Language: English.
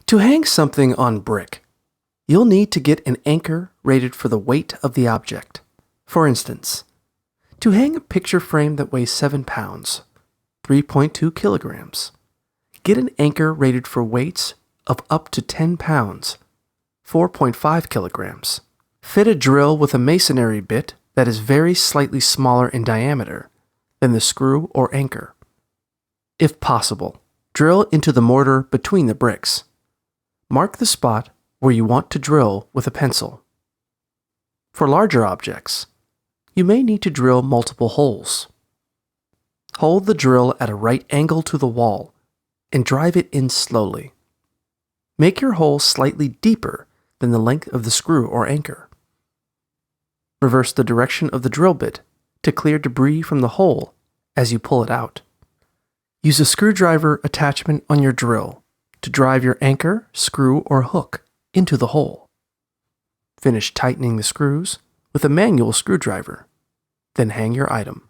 To hang something on brick, you'll need to get an anchor rated for the weight of the object. For instance, to hang a picture frame that weighs 7 pounds, 3.2 kilograms, get an anchor rated for weights of up to 10 pounds, 4.5 kilograms. Fit a drill with a masonry bit that is very slightly smaller in diameter than the screw or anchor. If possible, drill into the mortar between the bricks. Mark the spot where you want to drill with a pencil. For larger objects, you may need to drill multiple holes. Hold the drill at a right angle to the wall and drive it in slowly. Make your hole slightly deeper than the length of the screw or anchor. Reverse the direction of the drill bit to clear debris from the hole as you pull it out. Use a screwdriver attachment on your drill to drive your anchor, screw, or hook into the hole. Finish tightening the screws with a manual screwdriver, then hang your item.